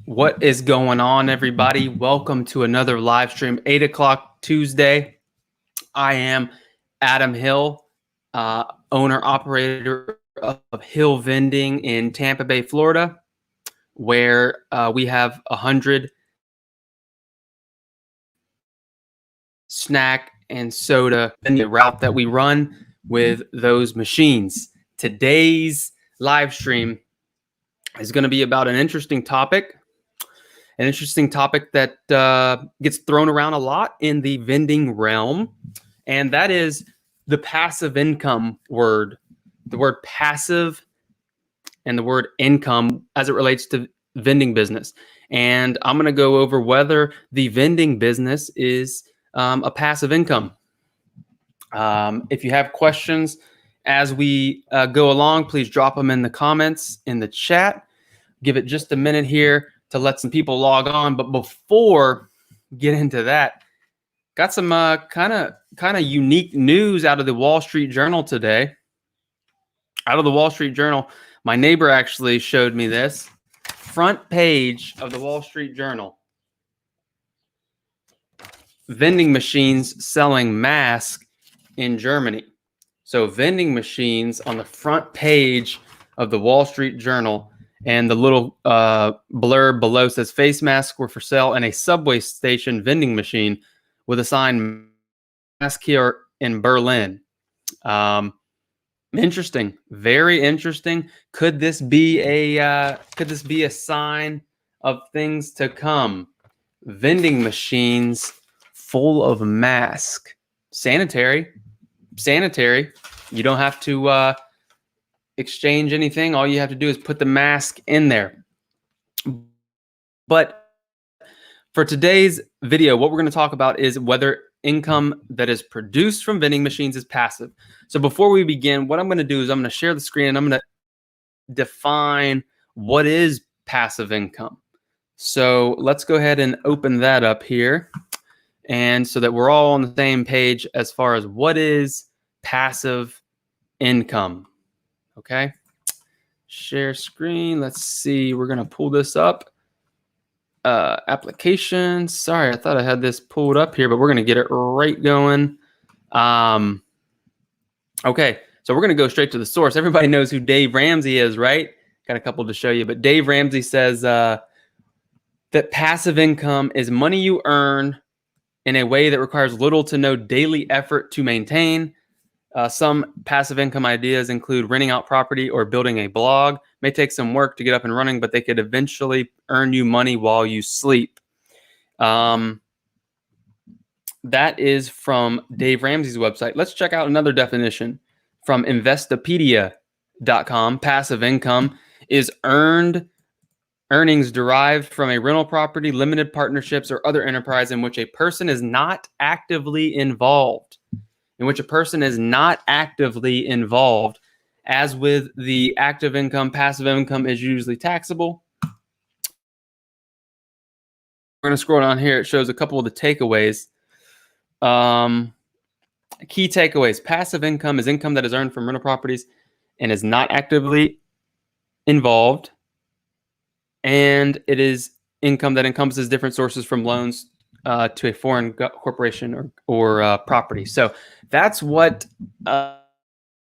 What is going on, everybody? Welcome to another live stream, 8 o'clock Tuesday. I am Adam Hill, owner-operator of Hill Vending in Tampa Bay, Florida, where we have 100 snack and soda in the route that we run with those machines. Today's live stream is going to be about an interesting topic that gets thrown around a lot in the vending realm, and that is the passive income word. The word passive and the word income as it relates to vending business. And I'm going to go over whether the vending business is a passive income. If you have questions as we go along, please drop them in the comments in the chat. Give it just a minute here to let some people log on. But before get into that, got some kind of unique news out of the Wall Street Journal today. Out of the Wall Street Journal, my neighbor actually showed me this. Front page of the Wall Street Journal. Vending machines selling masks in Germany. So vending machines on the front page of the Wall Street Journal. And the little blurb below says face masks were for sale in a subway station vending machine with a sign mask here in Berlin. Interesting, very interesting. Could this be a sign of things to come? Vending machines full of masks, sanitary. You don't have to exchange anything. All you have to do is put the mask in there. But for today's video, what we're going to talk about is whether income that is produced from vending machines is passive. So before we begin, what I'm going to do is I'm going to share the screen and I'm going to define what is passive income. So let's go ahead and open that up here. And so that we're all on the same page as far as what is passive income. Okay, share screen. Let's see. We're going to pull this up. Applications. Sorry, I thought I had this pulled up here, but we're going to get it right going. Okay, so we're going to go straight to the source. Everybody knows who Dave Ramsey is, right? Got a couple to show you, but Dave Ramsey says that passive income is money you earn in a way that requires little to no daily effort to maintain. Some passive income ideas include renting out property or building a blog. May take some work to get up and running, but they could eventually earn you money while you sleep. That is from Dave Ramsey's website. Let's check out another definition from Investopedia.com. Passive income is earnings derived from a rental property, limited partnerships, or other enterprise in which a person is not actively involved. As with the active income, passive income is usually taxable. We're going to scroll down here. It shows a couple of the takeaways. Key takeaways. Passive income is income that is earned from rental properties and is not actively involved. And it is income that encompasses different sources from loans to a foreign corporation or property. So that's what the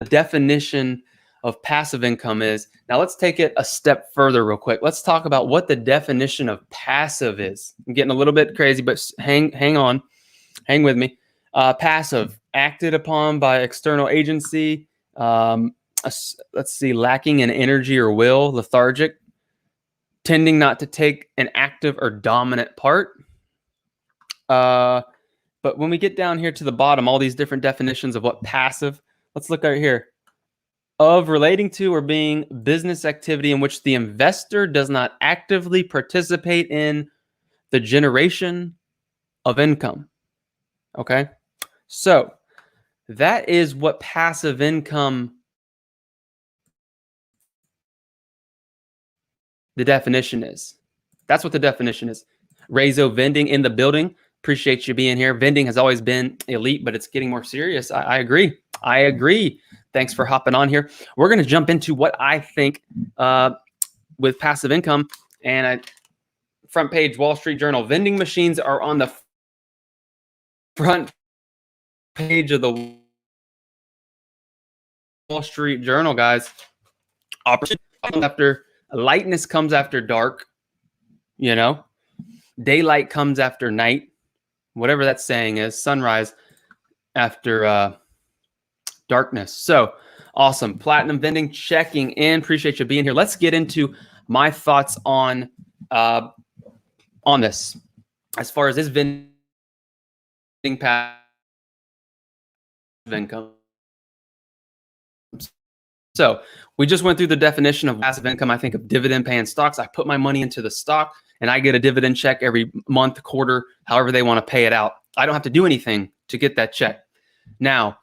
definition of passive income is. Now let's take it a step further real quick. Let's talk about what the definition of passive is. I'm getting a little bit crazy, but hang on. Hang with me. Passive, acted upon by external agency. Let's see, lacking in energy or will, lethargic, tending not to take an active or dominant part. But when we get down here to the bottom, all these different definitions of what passive, let's look right here. Of, relating to, or being business activity in which the investor does not actively participate in the generation of income. Okay, so that is what passive income, the definition is. That's what the definition is. Rezo Vending in the building. Appreciate you being here. Vending has always been elite, but it's getting more serious. I agree. Thanks for hopping on here. We're going to jump into what I think with passive income. And front page Wall Street Journal. Vending machines are on the front page of the Wall Street Journal, guys. Opportunity after lightness comes after dark, you know, daylight comes after night, whatever that saying is, sunrise after darkness. So awesome. Platinum Vending checking in. Appreciate you being here. Let's get into my thoughts on this as far as this vending passive income. So we just went through the definition of passive income. I think of dividend paying stocks. I put my money into the stock and I get a dividend check every month, quarter, however they want to pay it out. I don't have to do anything to get that check. Now,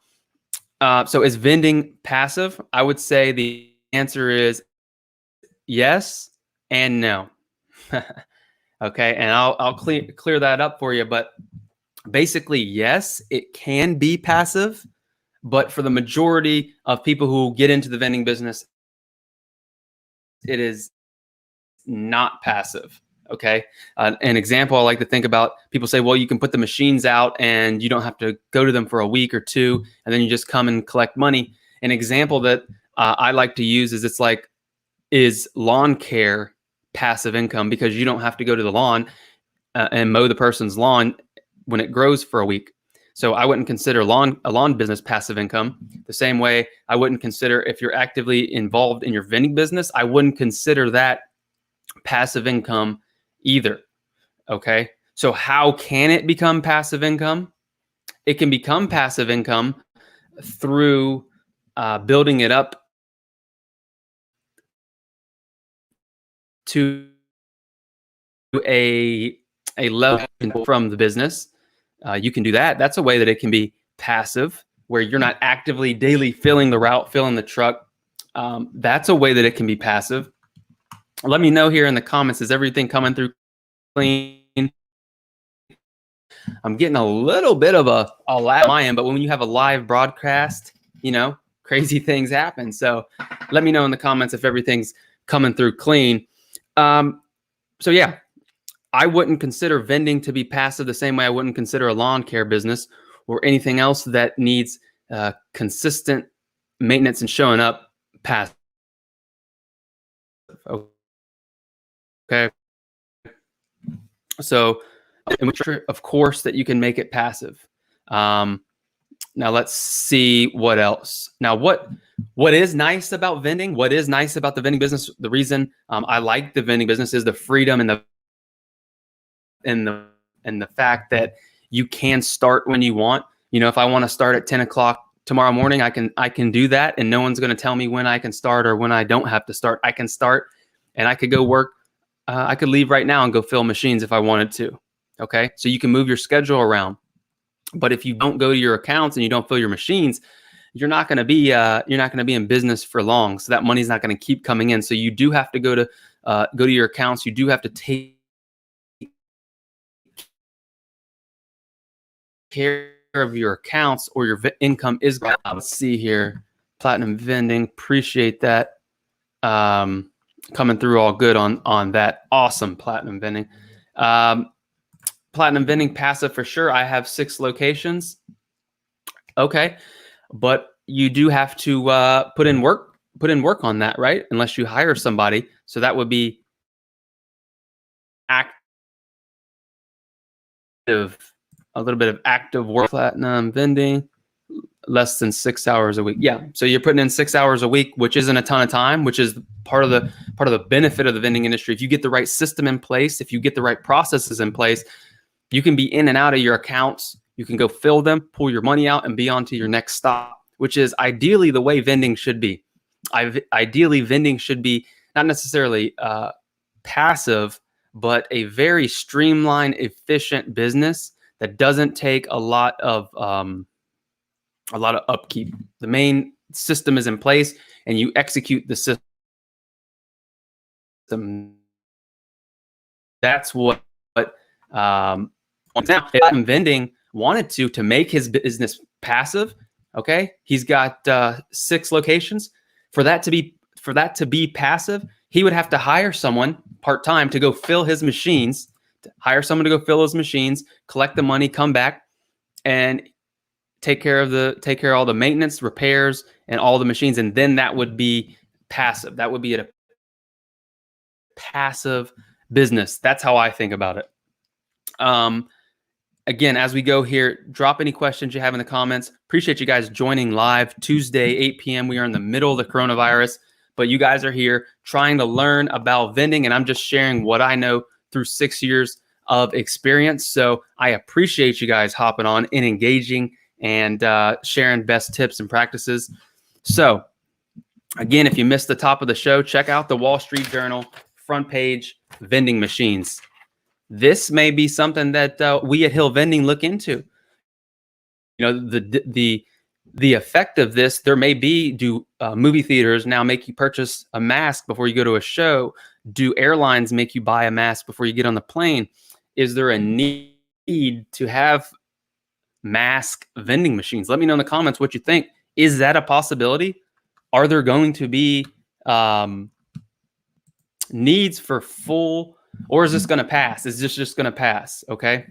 so is vending passive? I would say the answer is yes and no. Okay, and I'll clear that up for you. But basically, yes, it can be passive. But for the majority of people who get into the vending business, it is not passive. Okay. An example I like to think about, people say, well, you can put the machines out and you don't have to go to them for a week or two, and then you just come and collect money. An example that I like to use is lawn care passive income, because you don't have to go to the lawn and mow the person's lawn when it grows for a week. So I wouldn't consider a lawn business passive income. The same way I wouldn't consider, if you're actively involved in your vending business, I wouldn't consider that passive income either. Okay. So how can it become passive income? It can become passive income through building it up to a level from the business. You can do that. That's a way that it can be passive, where you're not actively daily filling the route, filling the truck. That's a way that it can be passive. Let me know here in the comments, is everything coming through clean? I'm getting a little bit of a lag on my end, but when you have a live broadcast, crazy things happen. So let me know in the comments if everything's coming through clean. So yeah, I wouldn't consider vending to be passive the same way I wouldn't consider a lawn care business or anything else that needs consistent maintenance and showing up passive. Okay. So, of course, that you can make it passive. Now let's see what else. Now, what is nice about vending? What is nice about the vending business? The reason I like the vending business is the freedom and the fact that you can start when you want. If I want to start at 10 o'clock tomorrow morning, I can do that, and no one's going to tell me when I can start or when I don't have to start. I can start, and I could go work. I could leave right now and go fill machines if I wanted to. Okay, so you can move your schedule around. But if you don't go to your accounts and you don't fill your machines, you're not going to be in business for long. So that money's not going to keep coming in. So you do have to go to your accounts. You do have to take care of your accounts, or your income is going to. Let's see here, Platinum Vending. Appreciate that. Coming through all good on that. Awesome, Platinum Vending. Platinum Vending passive for sure. I have 6 locations. Okay, but you do have to put in work on that, right? Unless you hire somebody. So that would be active, a little bit of active work. Platinum Vending, less than 6 hours a week. Yeah, so you're putting in 6 hours a week, which isn't a ton of time, which is part of the benefit of the vending industry. If you get the right system in place, if you get the right processes in place, you can be in and out of your accounts. You can go fill them, pull your money out, and be on to your next stop, which is ideally the way vending should be. Ideally, vending should be not necessarily passive, but a very streamlined, efficient business that doesn't take a lot of upkeep. The main system is in place, and you execute the system. That's what now, if Vending wanted to make his business passive, okay, he's got 6 locations. For that to be passive, he would have to hire someone, part-time to go fill his machines, to hire someone to go fill his machines, collect the money, come back, and take care of all the maintenance, repairs, and all the machines. And then that would be passive. That would be a passive business. That's how I think about it. Again, as we go here, drop any questions you have in the comments. Appreciate you guys joining live Tuesday, 8 p.m. We are in the middle of the coronavirus, but you guys are here trying to learn about vending, and I'm just sharing what I know through 6 years of experience. So I appreciate you guys hopping on and engaging and sharing best tips and practices. So again, if you missed the top of the show, check out the Wall Street Journal front page, vending machines. This may be something that we at Hill Vending look into. You know, the effect of this, there may be, do movie theaters now make you purchase a mask before you go to a show? Do airlines make you buy a mask before you get on the plane? Is there a need to have mask vending machines? Let me know in the comments what you think. Is that a possibility? Are there going to be needs for full, or is this going to pass? Is this just going to pass? Okay.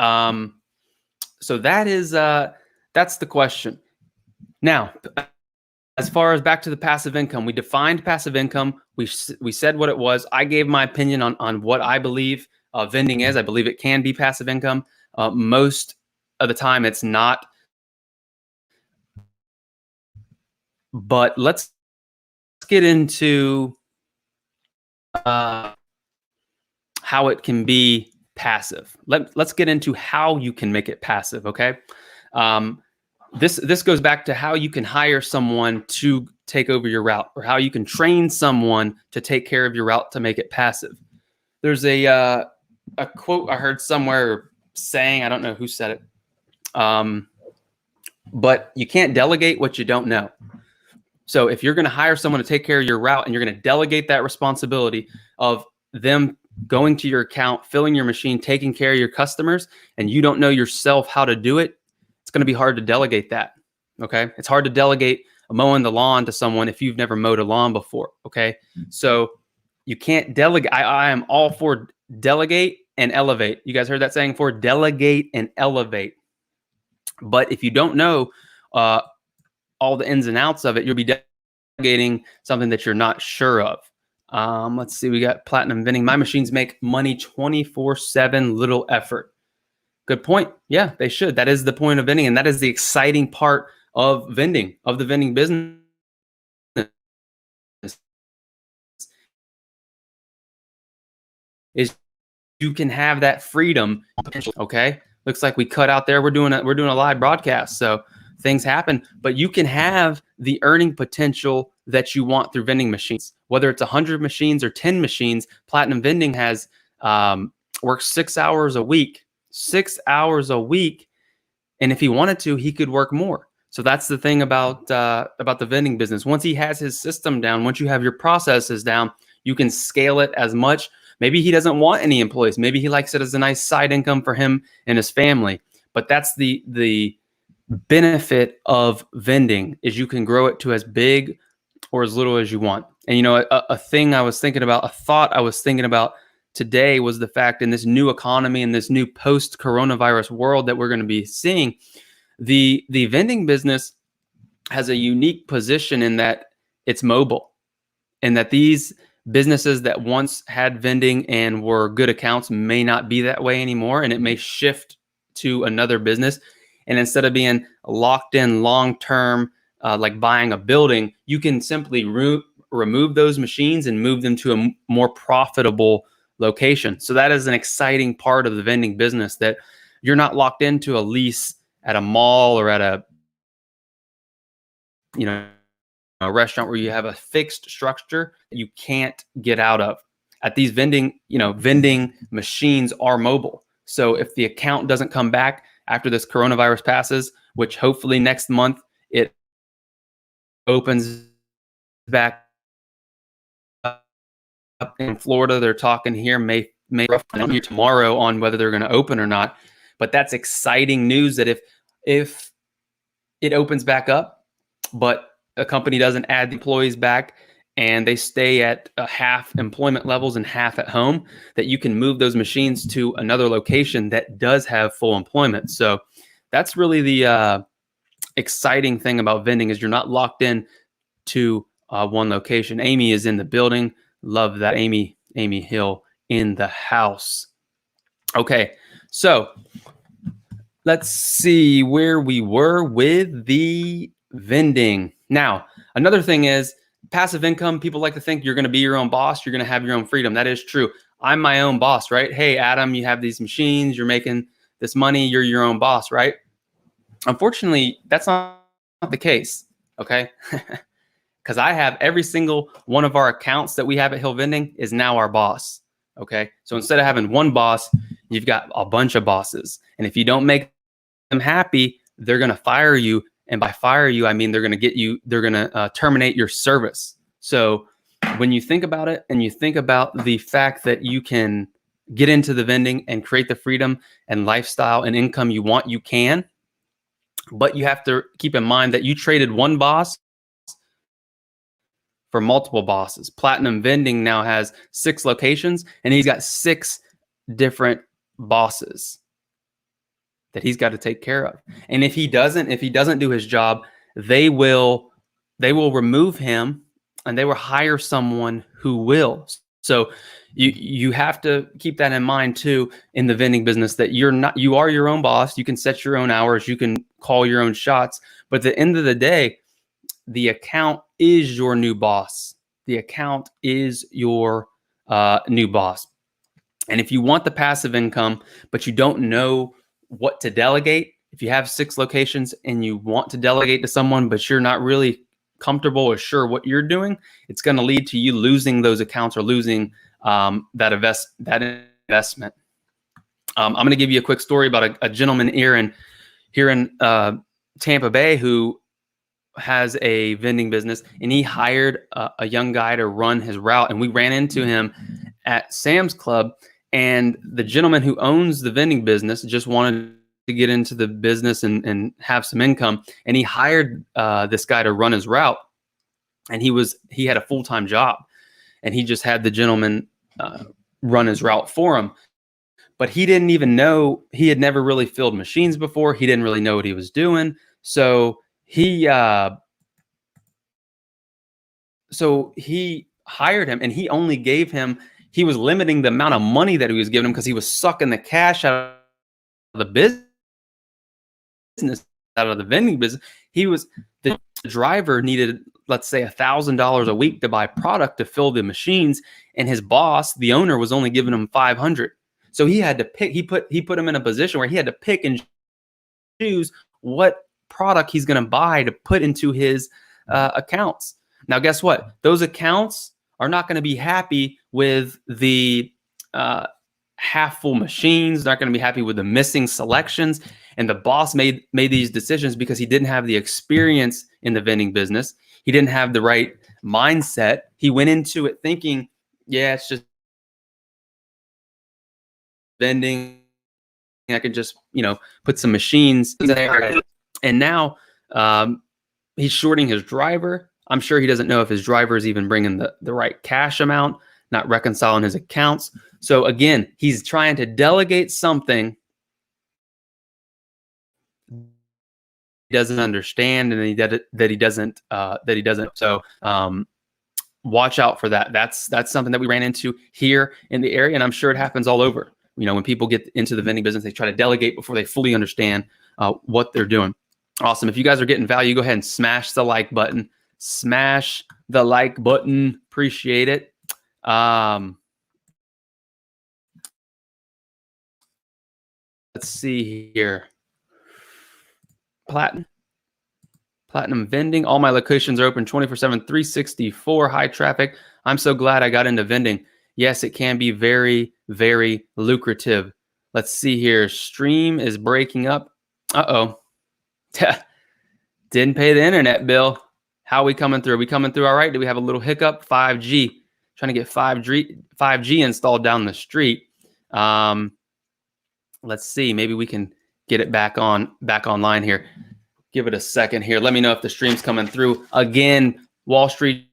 So that is, that's the question. Now, as far as back to the passive income, we defined passive income. We said what it was. I gave my opinion on what I believe vending is. I believe it can be passive income. Most of the time it's not. But let's get into how it can be passive. Let's get into how you can make it passive, okay? This goes back to how you can hire someone to take over your route, or how you can train someone to take care of your route to make it passive. There's a quote I heard somewhere saying, I don't know who said it, but you can't delegate what you don't know. So if you're going to hire someone to take care of your route, and you're going to delegate that responsibility of them going to your account, filling your machine, taking care of your customers, and you don't know yourself how to do it, it's going to be hard to delegate that. Okay. It's hard to delegate mowing the lawn to someone if you've never mowed a lawn before. Okay. So you can't delegate. I am all for delegate and elevate. You guys heard that saying before? Delegate and elevate. But if you don't know all the ins and outs of it, you'll be delegating something that you're not sure of. Let's see. We got Platinum Vending. My machines make money 24/7, little effort. Good point. Yeah, they should. That is the point of vending, and that is the exciting part of vending, of the vending business. Is you can have that freedom. Okay, looks like we cut out there. We're doing a live broadcast, so things happen. But you can have the earning potential that you want through vending machines, whether it's 100 machines or 10 machines. Platinum Vending has works 6 hours a week. 6 hours a week, and if he wanted to, he could work more. So that's the thing about the vending business. Once he has his system down, once you have your processes down, you can scale it as much. Maybe he doesn't want any employees. Maybe he likes it as a nice side income for him and his family. But that's the benefit of vending, is you can grow it to as big or as little as you want. And you know, a thing I was thinking about, a thought I was thinking about today was the fact, in this new economy, in this new post-coronavirus world that we're going to be seeing, the vending business has a unique position in that it's mobile, and that these businesses that once had vending and were good accounts may not be that way anymore, and it may shift to another business. And instead of being locked in long-term, like buying a building, you can simply remove those machines and move them to a more profitable location. So that is an exciting part of the vending business, that you're not locked into a lease at a mall or at a restaurant where you have a fixed structure that you can't get out of. At these vending machines are mobile. So if the account doesn't come back after this coronavirus passes, which hopefully next month it opens back up in Florida, they're talking here may here tomorrow on whether they're going to open or not. But that's exciting news, that if it opens back up, but a company doesn't add the employees back, and they stay at half employment levels and half at home, that you can move those machines to another location that does have full employment. So that's really the exciting thing about vending, is you're not locked in to one location. Amy is in the building. Love that. Amy Hill in the house. Okay, so let's see where we were with the vending. Now, another thing is passive income. People like to think you're going to be your own boss. You're going to have your own freedom. That is true. I'm my own boss, right? Hey, Adam, you have these machines. You're making this money. You're your own boss, right? Unfortunately, that's not the case, okay? Because I have every single one of our accounts that we have at Hill Vending is now our boss, okay? So instead of having one boss, you've got a bunch of bosses. And if you don't make them happy, they're going to fire you. And by fire you, I mean they're going to terminate your service. So when you think about it, and you think about the fact that you can get into the vending and create the freedom and lifestyle and income you want, you can. But you have to keep in mind that you traded one boss for multiple bosses. Platinum Vending now has 6 locations, and he's got 6 different bosses that he's got to take care of. And if he doesn't do his job, they will remove him, and they will hire someone who will. So you have to keep that in mind too in the vending business, that you are your own boss. You can set your own hours, you can call your own shots, but at the end of the day, the account is your new boss. The account is your new boss. And if you want the passive income, but you don't know what to delegate, if you have 6 locations and you want to delegate to someone, but you're not really comfortable or sure what you're doing, it's going to lead to you losing those accounts or losing that investment. I'm going to give you a quick story about a gentleman here in Tampa Bay who has a vending business, and he hired a young guy to run his route. And we ran into him at Sam's Club, and the gentleman who owns the vending business just wanted to get into the business and have some income. And he hired this guy to run his route, and he had a full-time job, and he just had the gentleman run his route for him. But he didn't even know, he had never really filled machines before. He didn't really know what he was doing. So he hired him, and he only gave him, he was limiting the amount of money that he was giving him because he was sucking the cash out of the business, out of the vending business. The driver needed, let's say, $1,000 a week to buy product to fill the machines, and his boss, the owner, was only giving him $500. So he had to pick. He put him in a position where he had to pick and choose what product he's going to buy to put into his accounts. Now, guess what? Those accounts are not going to be happy with the half full machines. Not going to be happy with the missing selections. And the boss made these decisions because he didn't have the experience in the vending business. He didn't have the right mindset. He went into it thinking, yeah, it's just vending. I can just, put some machines in there. And now he's shorting his driver. I'm sure he doesn't know if his driver is even bringing the right cash amount, not reconciling his accounts. So again, he's trying to delegate something he doesn't understand, and that he doesn't. So watch out for that. That's something that we ran into here in the area, and I'm sure it happens all over. When people get into the vending business, they try to delegate before they fully understand what they're doing. Awesome. If you guys are getting value, go ahead and smash the like button. Smash the like button. Appreciate it. Let's see here. Platinum Vending. All my locations are open 24/7, 364, high traffic. I'm so glad I got into vending. Yes, it can be very, very lucrative. Let's see here. Stream is breaking up. Uh-oh. Didn't pay the internet bill. How are we coming through? Are we coming through all right? Do we have a little hiccup? 5G. Trying to get 5G installed down the street. Let's see. Maybe we can get it back online here. Give it a second here. Let me know if the stream's coming through. Again, Wall Street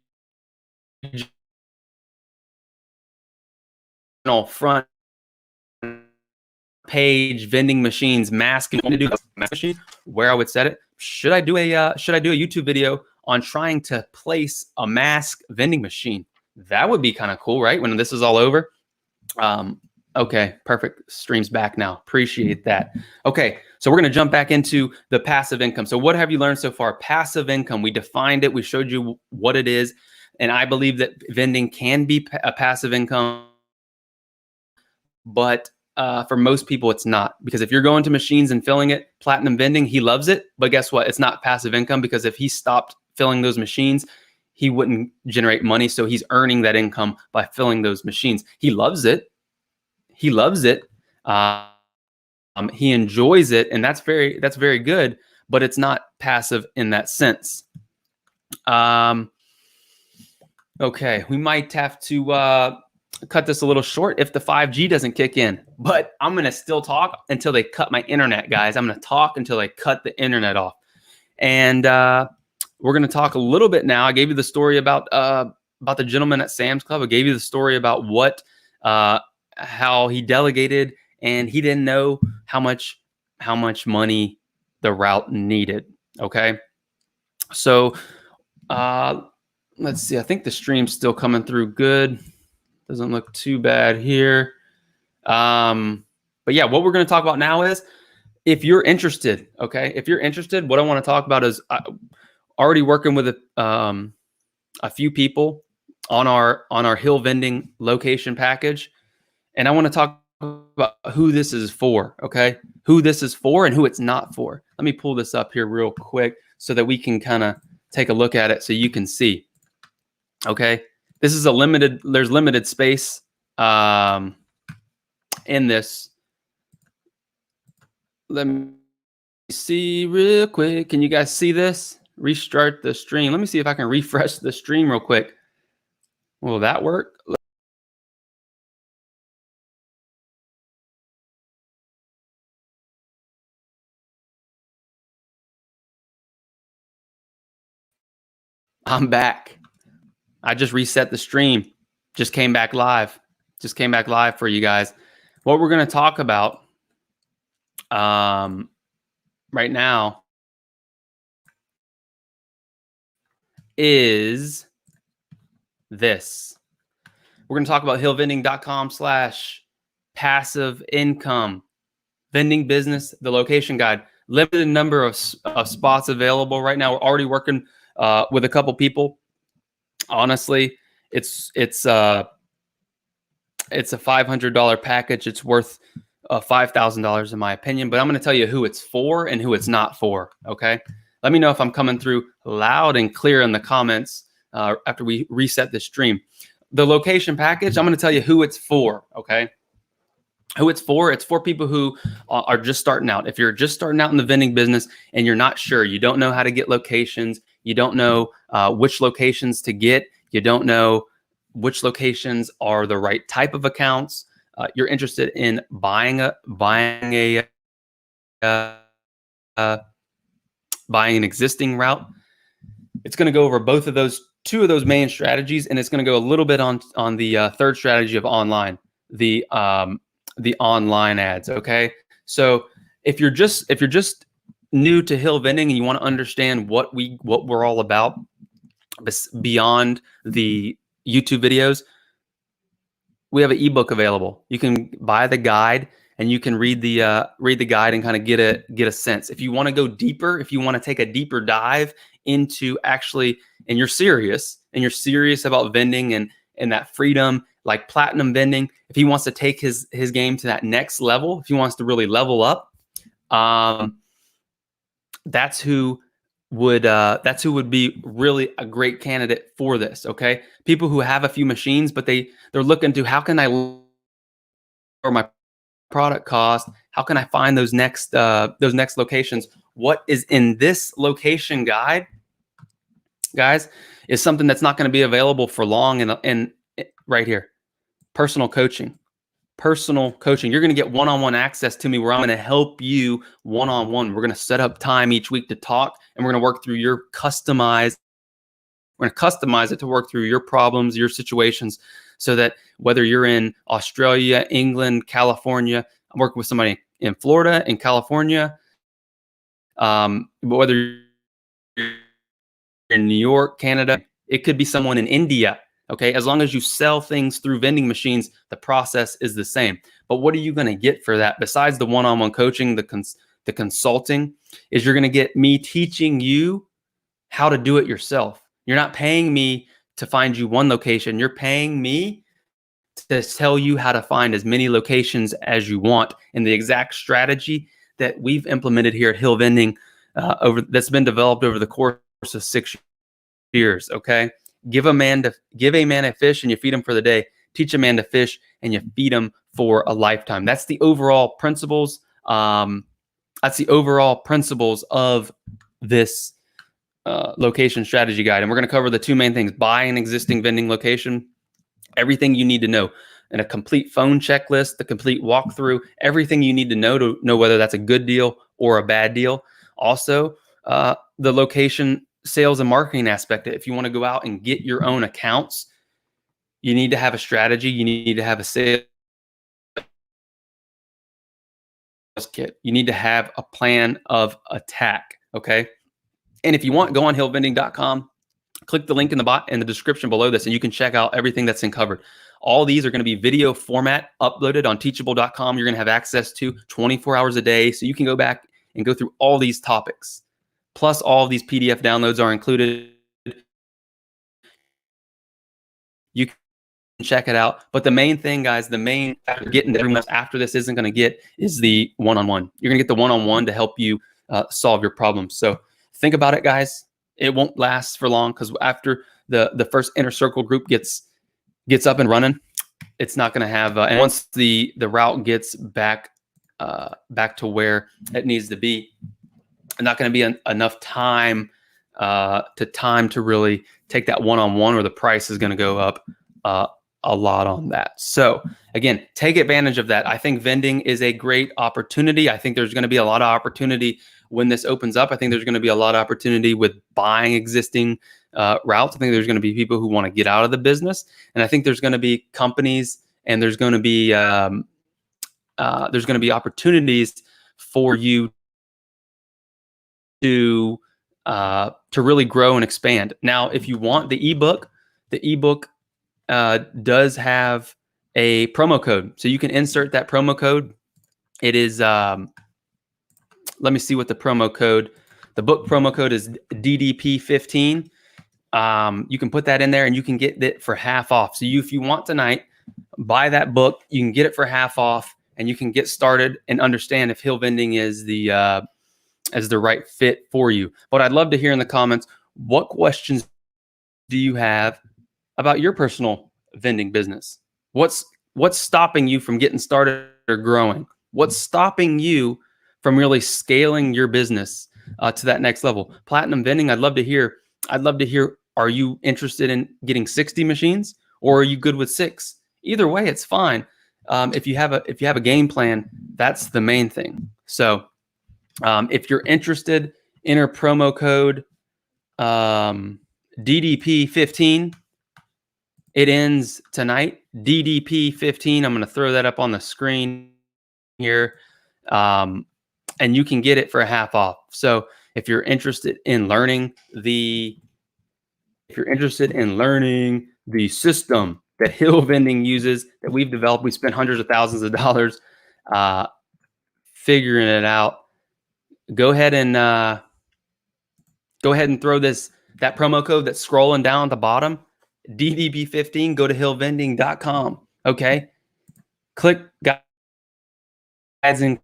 front page vending machines mask to do mask machine, where I would set it. Should I do a YouTube video on trying to place a mask vending machine? That would be kind of cool, right? When this is all over. Okay, perfect. Stream's back now. Appreciate that. Okay, so we're going to jump back into the passive income. So what have you learned so far? Passive income. We defined it. We showed you what it is. And I believe that vending can be a passive income, but for most people, it's not. Because if you're going to machines and filling it, Platinum Vending, he loves it. But guess what? It's not passive income, because if he stopped filling those machines, he wouldn't generate money. So he's earning that income by filling those machines. He loves it. He loves it. He enjoys it, and that's very good. But it's not passive in that sense. Okay, we might have to cut this a little short if the 5G doesn't kick in. But I'm gonna still talk until they cut my internet, guys. I'm gonna talk until they cut the internet off. And we're gonna talk a little bit now. I gave you the story about the gentleman at Sam's Club. I gave you the story about how he delegated, and he didn't know how much money the route needed. Okay, so let's see. I think the stream's still coming through good. Doesn't look too bad here. But yeah, what we're going to talk about now is, if you're interested, okay, if you're interested, what I want to talk about is already working with a few people on our Hill Vending location package. And I want to talk about who this is for, okay? Who this is for and who it's not for. Let me pull this up here real quick so that we can kind of take a look at it so you can see. Okay? This is there's limited space in this. Let me see real quick. Can you guys see this? Restart the stream. Let me see if I can refresh the stream real quick. Will that work? I'm back. I just reset the stream. Just came back live. Just came back live for you guys. What we're going to talk about right now is this. We're going to talk about hillvending.com/passive income. Vending business, the location guide. Limited number of spots available right now. We're already working with a couple people. Honestly, it's a $500 package. It's worth $5,000 in my opinion. But I'm going to tell you who it's for and who it's not for. Okay. Let me know if I'm coming through loud and clear in the comments after we reset the stream. The location package, I'm going to tell you who it's for. Okay. Who it's for people who are just starting out. If you're just starting out in the vending business and you're not sure, you don't know how to get locations, you don't know which locations to get, you don't know which locations are the right type of accounts, you're interested in buying an existing route. It's going to go over two of those main strategies, and it's going to go a little bit on the third strategy of online, the online ads. Okay, so if you're just new to Hill Vending and you want to understand what we're all about beyond the YouTube videos, we have an ebook available. You can buy the guide and you can read the guide and kind of get a sense. If you want to go deeper, if you want to take a deeper dive into actually, and you're serious about vending and that freedom, like Platinum Vending, if he wants to take his game to that next level, if he wants to really level up, that's who would be really a great candidate for this. Okay, people who have a few machines, but they're looking to, how can I lower my product cost? How can I find those next locations? What is in this location guide, guys, is something that's not going to be available for long. And right here, personal coaching. You're going to get one-on-one access to me where I'm going to help you one-on-one. We're going to set up time each week to talk, and we're going to work through your customized We're going to customize it to work through your problems, your situations, so that whether you're in Australia, England, California, I'm working with somebody in Florida, in California, but whether you're in New York, Canada, it could be someone in India. Okay, as long as you sell things through vending machines, the process is the same. But what are you going to get for that? Besides the one-on-one coaching, the consulting, is you're going to get me teaching you how to do it yourself. You're not paying me to find you one location. You're paying me to tell you how to find as many locations as you want, and the exact strategy that we've implemented here at Hill Vending that's been developed over the course of 6 years. Okay, give a man a fish and you feed him for the day. Teach a man to fish and you feed him for a lifetime. That's the overall principles. That's the overall principles of this location strategy guide. And we're going to cover the two main things: buy an existing vending location, everything you need to know, and a complete phone checklist, the complete walkthrough, everything you need to know whether that's a good deal or a bad deal. Also, the location sales and marketing aspect. If you want to go out and get your own accounts, you need to have a strategy. You need to have a sales kit. You need to have a plan of attack. Okay. And if you want, go on hillvending.com, click the link in the description below this, and you can check out everything that's covered. All these are going to be video format uploaded on teachable.com. You're going to have access to 24 hours a day. So you can go back and go through all these topics. Plus, all of these PDF downloads are included. You can check it out. But the main thing, guys, the main factor getting everyone else after this isn't going to get is the one-on-one. You're going to get the one-on-one to help you solve your problems. So think about it, guys. It won't last for long, because after the first inner circle group gets up and running, it's not going to have. And once the route gets back to where it needs to be, not going to be enough time to really take that one-on-one, or the price is going to go up a lot on that. So again, take advantage of that. I think vending is a great opportunity. I think there's going to be a lot of opportunity when this opens up. I think there's going to be a lot of opportunity with buying existing routes. I think there's going to be people who want to get out of the business, and I think there's going to be companies, and there's going to be opportunities for you to really grow and expand. Now, if you want the ebook does have a promo code, so you can insert that promo code. It is let me see what the promo code. The book promo code is DDP15. You can put that in there, and you can get it for half off. So if you want tonight, buy that book. You can get it for half off, and you can get started and understand if Hill Vending is the right fit for you. But I'd love to hear in the comments, what questions do you have about your personal vending business? What's stopping you from getting started or growing? What's stopping you from really scaling your business to that next level? Platinum Vending, I'd love to hear. Are you interested in getting 60 machines, or are you good with 6? Either way, it's fine. If you have a game plan, that's the main thing. So if you're interested, enter promo code DDP15. It ends tonight. DDP15. I'm going to throw that up on the screen here. And you can get it for half off. So if you're interested in learning the system that Hill Vending uses, that we've developed, we spent hundreds of thousands of dollars figuring it out. Go ahead and throw that promo code that's scrolling down at the bottom, DDB15. Go to hillvending.com. Okay, click guides in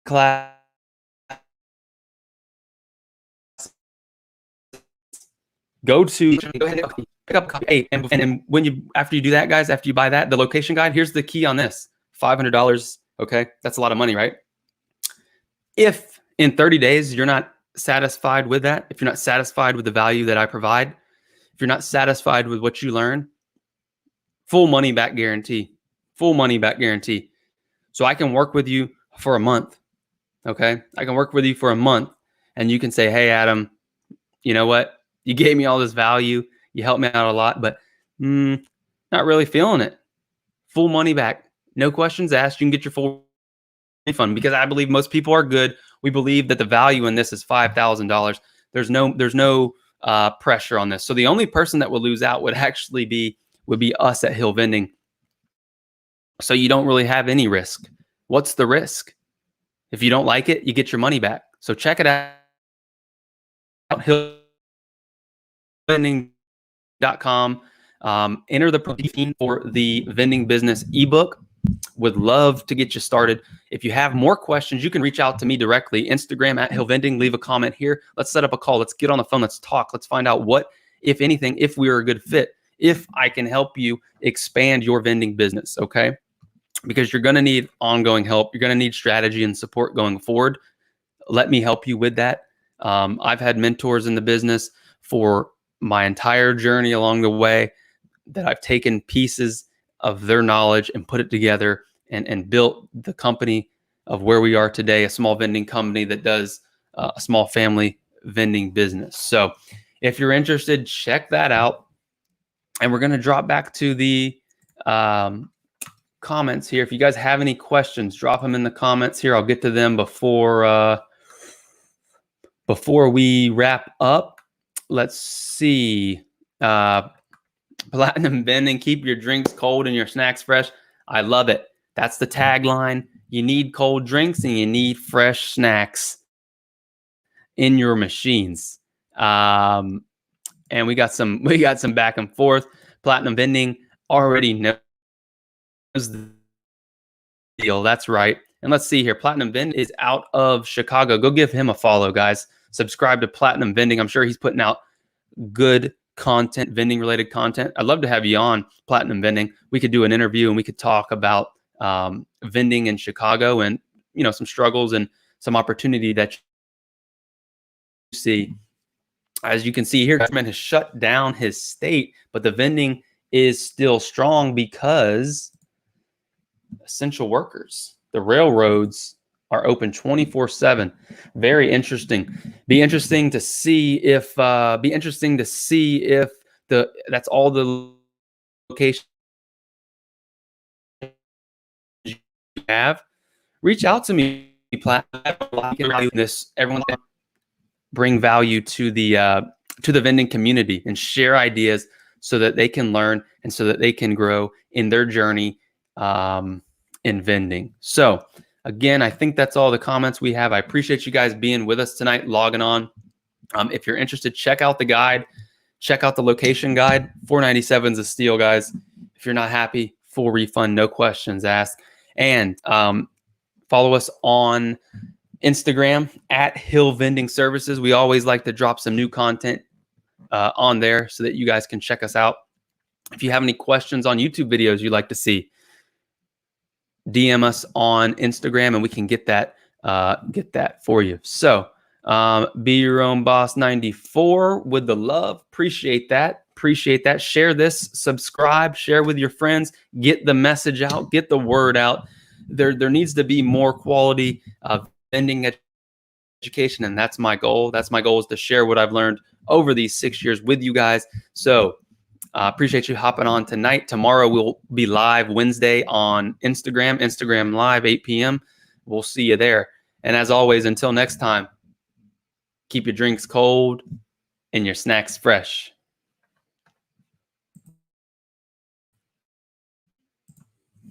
class. Go ahead and pick up a copy. Hey, and after you do that, guys, after you buy that, the location guide, here's the key on this: $500. Okay, that's a lot of money, right? If in 30 days you're not satisfied with that, if you're not satisfied with the value that I provide, if you're not satisfied with what you learn, full money back guarantee. Full money back guarantee. So I can work with you for a month. Okay, I can work with you for a month, and you can say, "Hey, Adam, you know what? You gave me all this value. You helped me out a lot, but not really feeling it. Full money back. No questions asked. You can get your full refund because I believe most people are good. We believe that the value in this is $5,000. There's no pressure on this. So the only person that would lose out would actually be us at Hill Vending. So you don't really have any risk. What's the risk? If you don't like it, you get your money back. So check it out. HillVending.com. Enter the promotion for the vending business ebook. Would love to get you started. If you have more questions, you can reach out to me directly. Instagram at Hill Vending. Leave a comment here. Let's set up a call. Let's get on the phone. Let's talk. Let's find out what, if anything, if we are a good fit, if I can help you expand your vending business, okay? Because you're going to need ongoing help. You're going to need strategy and support going forward. Let me help you with that. I've had mentors in the business for my entire journey along the way that I've taken pieces of their knowledge and put it together and built the company of where we are today, a small vending company that does a small family vending business. So if you're interested, check that out. And we're going to drop back to the comments here. If you guys have any questions, drop them in the comments here. I'll get to them before we wrap up. Let's see. Platinum Vending, keep your drinks cold and your snacks fresh. I love it. That's the tagline. You need cold drinks and you need fresh snacks in your machines. And we got some back and forth. Platinum Vending already knows the deal. That's right. And let's see here. Platinum Vending is out of Chicago. Go give him a follow, guys. Subscribe to Platinum Vending. I'm sure he's putting out good content, vending related content. I'd love to have you on Platinum Vending. We could do an interview and we could talk about vending in Chicago and, you know, some struggles and some opportunity that you see. As you can see here, the government has shut down his state, but the vending is still strong because essential workers, the railroads are open 24/7. Very interesting. Be interesting to see if that's all the locations you have. Reach out to me. Everyone bring value to the vending community and share ideas so that they can learn and so that they can grow in their journey in vending. So again, I think that's all the comments we have. I appreciate you guys being with us tonight, logging on. If you're interested, check out the guide. Check out the location guide. $497 is a steal, guys. If you're not happy, full refund, no questions asked. And follow us on Instagram at Hill Vending Services. We always like to drop some new content on there so that you guys can check us out. If you have any questions on YouTube videos you'd like to see, DM us on Instagram and we can get that for you. So be your own boss 94 with the love. Appreciate that. Share this, subscribe, share with your friends, get the message out, get the word out. There needs to be more quality vending education, and that's my goal. My goal is to share what I've learned over these 6 years with you guys. So appreciate you hopping on tonight. Tomorrow we'll be live Wednesday on Instagram Live, 8 p.m. We'll see you there. And as always, until next time, keep your drinks cold and your snacks fresh.